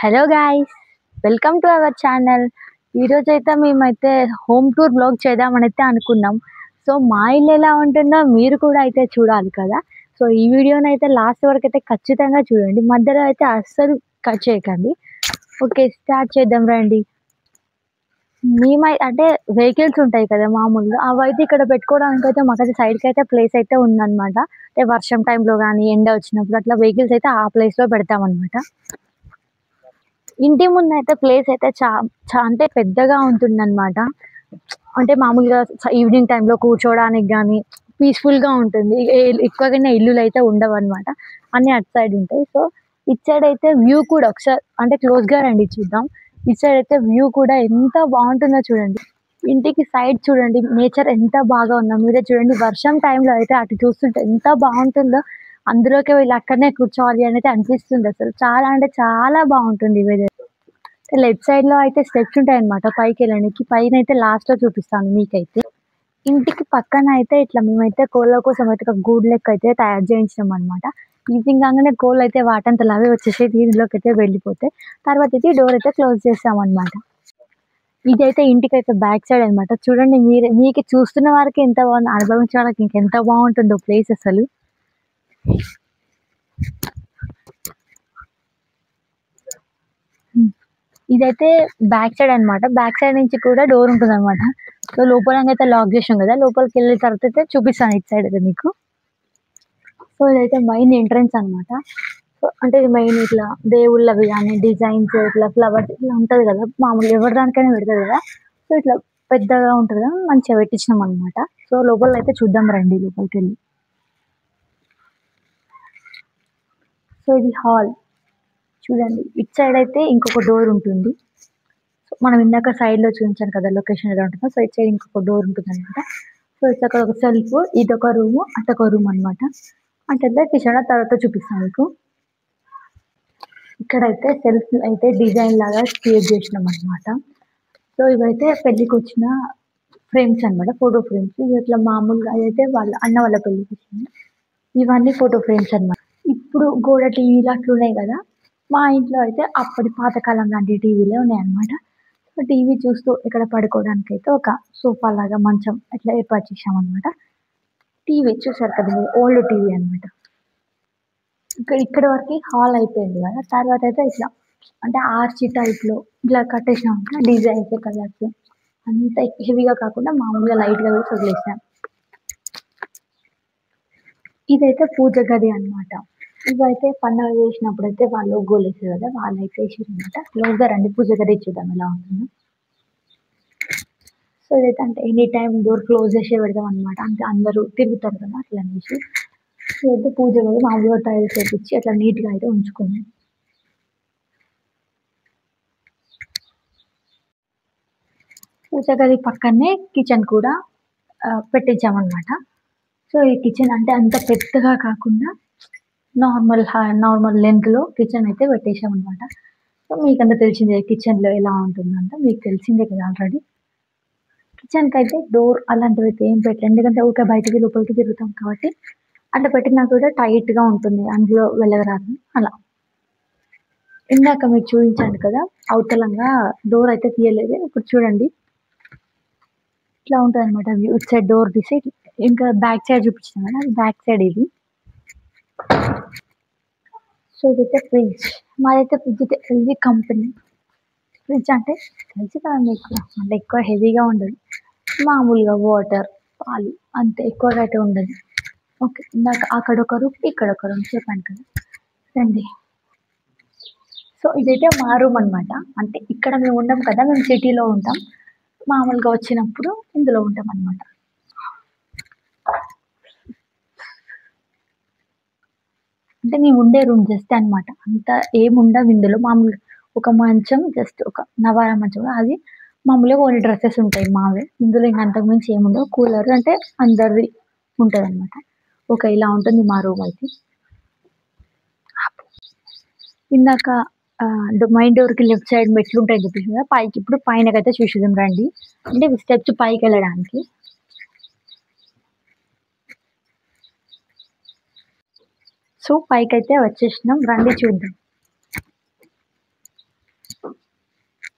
Hello guys, welcome to our channel. ఈరోజైతే మేమైతే home tour blog చేద్దామని అయితే అనుకున్నాం. సో మా ఇల్లు ఎలా ఉంటుందో మీరు కూడా అయితే చూడాలి కదా. సో ఈ వీడియోని అయితే లాస్ట్ వరకు అయితే ఖచ్చితంగా చూడండి, మధ్యలో అయితే అస్సలు కట్ చేయకండి. ఓకే, స్టార్ట్ చేద్దాం రండి. అంటే వెహికల్స్ ఉంటాయి కదా మామూలుగా, అవైతే ఇక్కడ పెట్టుకోవడానికి అయితే మాకైతే సైడ్కి అయితే ప్లేస్ అయితే ఉందన్నమాట. అంటే వర్షం టైంలో కానీ ఎండ వచ్చినప్పుడు అట్లా వెహికల్స్ అయితే ఆ ప్లేస్లో పెడతామన్నమాట. ఇంటి ముందయితే ప్లేస్ అయితే అంటే పెద్దగా ఉంటుందన్నమాట. అంటే మామూలుగా ఈవినింగ్ టైంలో కూర్చోవడానికి గానీ, పీస్‌ఫుల్‌గా ఉంటుంది. ఎక్కువగానే ఇల్లులైతే ఉండవన్నమాట. అన్నీ అటు సైడ్ ఉంటాయి. సో, ఇటు సైడ్ అయితే వ్యూ కూడా ఒకసారి అంటే క్లోజ్‌గా రండి చూద్దాం. ఇటు సైడ్ అయితే వ్యూ కూడా ఎంత బావుంటుందో చూడండి. ఇంటికి సైడ్ చూడండి, నేచర్ ఎంత బాగా ఉందో మీరే చూడండి. వర్షం టైంలో అయితే అటు చూస్తుంటే ఎంత బావుంటుందో. అందులోకి వెళ్లి అక్కడనే కూర్చోవాలి అనైతే అనిపిస్తుందసలు. చాలా అంటే చాలా బావుంటుంది వెదర్. లెఫ్ట్ సైడ్‌లో అయితే స్టెప్స్ ఉంటాయన్నమాట పైకెళ్ళనీకి. పైనైతే లాస్ట్‌లో చూపిస్తాను మీకైతే. ఇంటికి పక్కన అయితే ఇట్లా మేమైతే కోళ్ళ కోసం అయితే ఒక గూడు లెక్క అయితే తయారు చేయించినామన్నమాట. ఈవినింగ్ కాగానే కోళ్ళైతే వాటంతట అవే వచ్చేసి దీనిలోకైతే వెళ్ళిపోతాయి. తర్వాత ఇది డోర్ అయితే క్లోజ్ చేస్తామన్నమాట. ఇదైతే ఇంటికైతే బ్యాక్ సైడ్ అన్నమాట. చూడండి మీరే, మీకు చూస్తున్న వారికి ఎంత బాగుందో, అనుభవించే వాళ్ళకి ఇంకెంత బాగుంటుందో ప్లేస్ అసలు. ఇదైతే బ్యాక్ సైడ్ అన్నమాట. బ్యాక్ సైడ్ నుంచి కూడా డోర్ ఉంటుందన్నమాట. సో లోపలనైతే లాక్ చేసాం కదా, లోపలికి వెళ్ళిన తర్వాత అయితే చూపిస్తాను ఇటు సైడ్ అయితే మీకు. సో ఇదైతే మెయిన్ ఎంట్రన్స్ అన్నమాట. సో అంటే ఇది మెయిన్ ఇట్లా దేవుళ్ళవి కానీ డిజైన్స్ ఇట్లా ఫ్లవర్స్ ఇట్లా ఉంటది కదా, మామూలుగా ఎవరి దానికైనా పెడతారు కదా. సో ఇట్లా పెద్దగా ఉంటుంది కదా, మంచిగా పెట్టించినాం అనమాట. సో లోపల అయితే చూద్దాం రండి, లోపలికి వెళ్ళి. సో ఇది హాల్ చూడండి. ఇటు సైడ్ అయితే ఇంకొక డోర్ ఉంటుంది. సో మనం ఇందాక సైడ్లో చూపించాను కదా లొకేషన్ ఎలా ఉంటుందో, సో ఇటు సైడ్ ఇంకొక డోర్ ఉంటుంది అనమాట. సో ఇటు అక్కడ ఒక సెల్ఫ్, ఇదొక రూమ్, అటొక రూమ్ అనమాట. అంటే కిచెన్ తర్వాత చూపిస్తాను మీకు. ఇక్కడైతే సెల్ఫ్ అయితే డిజైన్ లాగా క్రియేట్ చేసినాం అనమాట. సో ఇవైతే పెళ్ళికి వచ్చిన ఫ్రేమ్స్ అనమాట, ఫోటో ఫ్రేమ్స్. ఇవి ఇట్లా మామూలుగా అయితే వాళ్ళ అన్న వాళ్ళ పెళ్ళికి వచ్చింది. ఇవన్నీ ఫోటో ఫ్రేమ్స్ అనమాట. ఇప్పుడు గోడ టీవీలు అట్లున్నాయి కదా, మా ఇంట్లో అయితే అప్పటి పాతకాలం లాంటి టీవీలే ఉన్నాయన్నమాట. సో టీవీ చూస్తూ ఇక్కడ పడుకోవడానికి అయితే ఒక సోఫా లాగా మంచం ఇట్లా ఏర్పాటు చేసామన్నమాట. టీవీ చూసారు కదా మీరు, ఓల్డ్ టీవీ అనమాట. ఇక్కడ వరకు హాల్ అయిపోయింది కదా, తర్వాత అయితే ఇట్లా అంటే ఆర్చి టైప్లో ఇట్లా కట్టేసినాం డిజైన్స్ కలర్స్. అంత హెవీగా కాకుండా మామూలుగా లైట్గా వేసి వదిలేసాం. ఇదైతే పూజ గది అన్నమాట. ఇవైతే పండగ చేసినప్పుడు అయితే వాళ్ళు గోలేసారు కదా, వాళ్ళైతే వేసారనమాట. క్లోజ్గా రండి, పూజ గది చూద్దాం ఎలా ఉంటుందో. సో ఇదైతే అంటే ఎనీ టైం డోర్ క్లోజ్ చేసే పెడదాం అనమాట, అంటే అందరూ తిరుగుతారు కదా అట్లా అనేసి. ఇదైతే పూజ గది, మామూలుగా టైల్స్ వేపించి అట్లా నీట్గా అయితే ఉంచుకున్నాం. పూజ గది పక్కనే కిచెన్ కూడా పెట్టించామన్నమాట. సో ఈ కిచెన్ అంటే అంత పెద్దగా కాకుండా నార్మల్ నార్మల్ లెంత్‌లో కిచెన్ అయితే పెట్టేసామన్నమాట. సో మీకంతా తెలిసిందే కిచెన్‌లో ఎలా ఉంటుందంటే, మీకు తెలిసిందే కదా ఆల్రెడీ. కిచెన్‌కైతే డోర్ అలాంటివైతే ఏం పెట్టలేదు. ఎందుకంటే ఊకే బయటికి లోపలికి తిరుగుతాం కాబట్టి, అట్లా పెట్టినా కూడా టైట్‌గా ఉంటుంది, అందులో వెళ్ళరాదు అలా. ఇందాక మీకు చూపించాను కదా, అవతలంగా డోర్ అయితే తీయలేదు. ఇప్పుడు చూడండి ఇట్లా ఉంటదనమాట వ్యూ. ఇటు సైడ్ డోర్ తీసి ఇంకా బ్యాక్ సైడ్ చూపించాను కదా, అది బ్యాక్ సైడ్ ఇది. సో ఇదైతే ఫ్రిడ్జ్. మాదైతే ఫ్రిడ్జ్ అయితే ఎల్‌జీ కంపెనీ. ఫ్రిడ్జ్ అంటే తెలుసు కదా మీకు, అంటే ఎక్కువ హెవీగా ఉండదు. మామూలుగా వాటర్, పాలు అంతే, ఎక్కువగా అయితే ఉండదు. ఓకే, ఇందాక అక్కడొక రూమ్, ఇక్కడొక రూమ్ చెప్పాను కదా. రండి. సో ఇదైతే మా రూమ్ అనమాట. అంటే ఇక్కడ మేము ఉండం కదా, మేము సిటీలో ఉంటాం. మామూలుగా వచ్చినప్పుడు ఇందులో ఉంటాం అనమాట. అంటే మేము ఉండే రూమ్ జస్ట్ అనమాట. అంత ఏముండవు ఇందులో. మామూలుగా ఒక మంచం, జస్ట్ ఒక నవారా మంచం, అది మామూలుగా ఓన్లీ డ్రెస్సెస్ ఉంటాయి మావే. ఇందులో ఇంక అంతకు మించి ఏముండవు. కూలర్ అంటే అందరిది ఉంటదనమాట. ఓకే, ఇలా ఉంటుంది మా రూమ్ అయితే. ఇందాక మెయిన్ డోర్‌కి లెఫ్ట్ సైడ్ మెట్లుంటాయని చెప్పేసి కదా, పైకి ఇప్పుడు పైనకైతే చూసేద్దాం రండి. అంటే స్టెప్స్ పైకెళ్ళడానికి. సో పైకైతే వచ్చేసినాం, రండి చూద్దాం.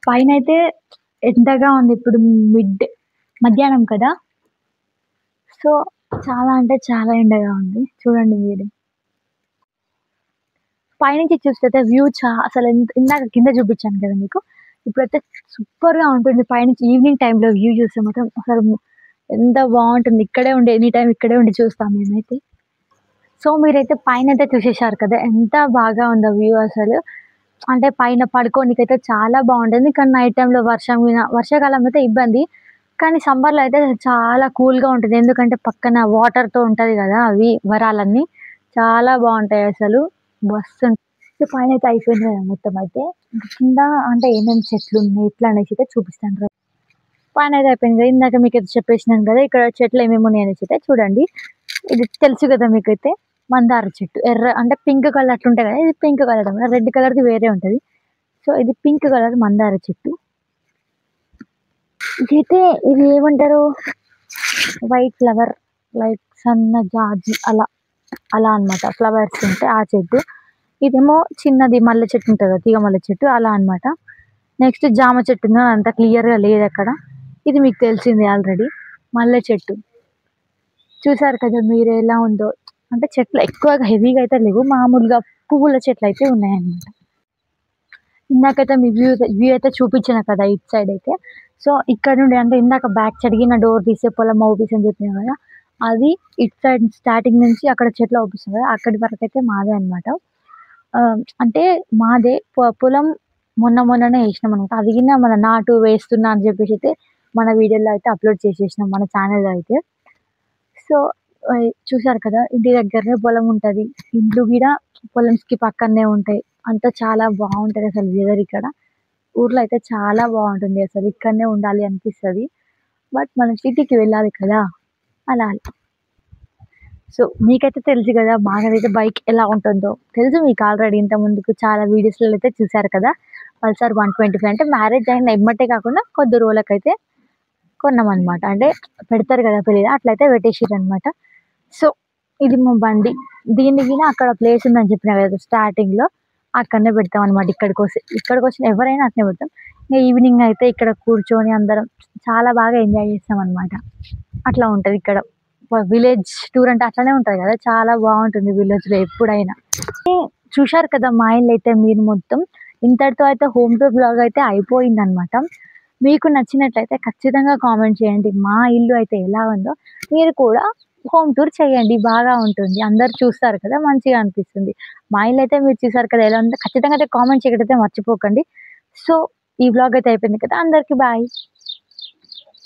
పైన అయితే ఎండగా ఉంది. ఇప్పుడు మధ్యాహ్నం కదా! సో, చాలా అంటే చాలా ఎండగా ఉంది. చూడండి మీరే. పైనుంచి చూస్తే వ్యూ అసలు ఇందాక కింద చూపించాను కదా మీకు. ఇప్పుడైతే సూపర్‌గా ఉంటుంది. పైనుంచి ఈవినింగ్ టైమ్‌లో వ్యూ చూస్తే మాత్రం అసలు ఎంత బావుంటుంది. ఇక్కడే ఉండి ఎనీ టైమ్ ఇక్కడే ఉండి చూస్తాం మేమైతే. సో, మీరైతే పైనైతే చూసేసారు కదా! ఎంత బాగా ఉందో వ్యూ అసలు. అంటే పైన పడుకోనికైతే చాలా బావుంటుంది. కానీ నైట్ టైమ్‌లో వర్షాకాలం అయితే ఇబ్బంది. కానీ సమ్మర్‌లో అయితే చాలా కూల్‌గా ఉంటది. ఎందుకంటే పక్కన వాటర్‌తో ఉంటది గదా! అవి వరాలన్నీ. చాలా బావుంటాయసలు. పైనైతే అయిపోయింది గదా! మొత్తమయితే. ఇంక కింద అంటే ఏమేమి చెట్లున్నాయి, ఎట్లా అనేసైతే చూపిస్తాను పనైతే అయిపోయింది గదా! ఇందాక మీకైతే చెప్పేసినాను గదా! ఇక్కడ చెట్లు ఏమేమి ఉన్నాయనేసైతే చూడండి. ఇది తెలుసు గదా మీకైతే. మందార చెట్టు. అంటే పింక్ కలర్ అట్లుంటాయి గదా! ఇది పింక్ కలర్ అన్నమాట. రెడ్ కలర్‌ది వేరే ఉంటది. సో, ఇది పింక్ కలర్ మందార చెట్టు. ఇదైతే ఇది ఏమంటారు? వైట్ ఫ్లవర్ లైక్ సన్నజాజి అలా అన్నమాట. ఫ్లవర్స్ ఉంటాయి ఆ చెట్టు. ఇదేమో చిన్నది మల్లె చెట్టు ఉంటది కదా! తీగ మల్లె చెట్టు అలా అన్నమాట. నెక్స్ట్ జామ చెట్టు ఉంది. అంత క్లియర్‌గా లేదక్కడ. ఇది మీకు తెలిసిందే ఆల్రెడీ. మల్లె చెట్టు. చూసారు కదా మీరు ఎలా ఉందో. అంటే చెట్లు ఎక్కువగా హెవీగా అయితే లేవు. మామూలుగా పువ్వుల చెట్లయితే ఉన్నాయన్నమాట. ఇందాకైతే మీ వ్యూ అయితే చూపించిన కదా! ఇటు సైడ్ అయితే. సో, ఇక్కడ నుండి అంటే ఇందాక బ్యాక్ సైడ్‌కి డోర్ తీసే పొలం అవుపిస్ అని చెప్పినా కదా! అది ఇటు సైడ్ స్టార్టింగ్ నుంచి అక్కడ చెట్లు అవుపిస్తుంది కదా! అక్కడి వరకైతే మాదే అన్నమాట. అంటే మాదే పొలం మొన్ననే ఏసినామనమాట. అది గిన మన నాటు వేస్తున్నా అని చెప్పేసి అయితే మన వీడియోలో అయితే అప్‌లోడ్ చేసేసినాం మన ఛానెల్‌లో అయితే. సో, చూసారు కదా! ఇంటి దగ్గరనే పొలం ఉంటది. ఇండ్లు గూడా పొలంకి పక్కనే ఉంటాయి. అంతా చాలా బావుంటదసలు వెదర్ ఇక్కడ. ఊర్లో అయితే చాలా బావుంటుంది అసలు. ఇక్కడనే ఉండాలి అనిపిస్తది. బట్ మనం సిటీకి వెళ్ళాలి కదా! అలా. సో, మీకైతే తెలుసు గదా! మాకైతే బైక్ ఎలా ఉంటుందో. తెలుసు మీకు ఆల్రెడీ ఇంతకు ముందుకు చాలా వీడియోస్‌లలో అయితే చూసారు కదా! పల్సర్ 125 అంటే మ్యారేజ్ అయిన ఎమ్మటే కాకుండా కొద్ది రోజులకైతే కొన్నామనమాట. అంటే పెడతారు గదా! పెళ్ళిలో అట్లయితే పెట్టేసిర్రనమాట. సో, ఇది మా బండి. దీన్ని గిన అక్కడ ప్లేస్ ఉందని చెప్పినా గదా! స్టార్టింగ్‌లో అక్కడనే పెడతామనమాట. ఇక్కడికొచ్చిన ఎవరైనా అట్నే పెడతాం. ఇంగ ఈవినింగ్ అయితే ఇక్కడ కూర్చొని అందరం చాలా బాగా ఎంజాయ్ చేస్తామనమాట. అట్లా ఉంటదిక్కడ. విలేజ్ టూర్ అంటే అట్లనే ఉంటది గదా! చాలా బావుంటుంది విలేజ్‌లో ఎప్పుడైనా. చూశారు కదా! మా ఇల్లయితే మీరు మొత్తం. ఇంతటితో అయితే హోమ్ టూర్ వ్లాగ్ అయితే అయిపోయిందనమాట. మీకు నచ్చినట్లయితే ఖచ్చితంగా కామెంట్ చేయండి. మా ఇల్లు అయితే ఎలా ఉందో మీరు కూడా హోమ్ టూర్ చేయండి. బాగా ఉంటుంది. అందరూ చూస్తారు కదా! మంచిగా అనిపిస్తుంది. మా ఇల్లయితే మీరు చూసారు కదా! ఎలా ఉందో ఖచ్చితంగా అయితే కామెంట్ చేయడమైతే మర్చిపోకండి. సో, ఈ వ్లాగ్ అయితే అయిపోయింది కదా! అందరికి బాయ్.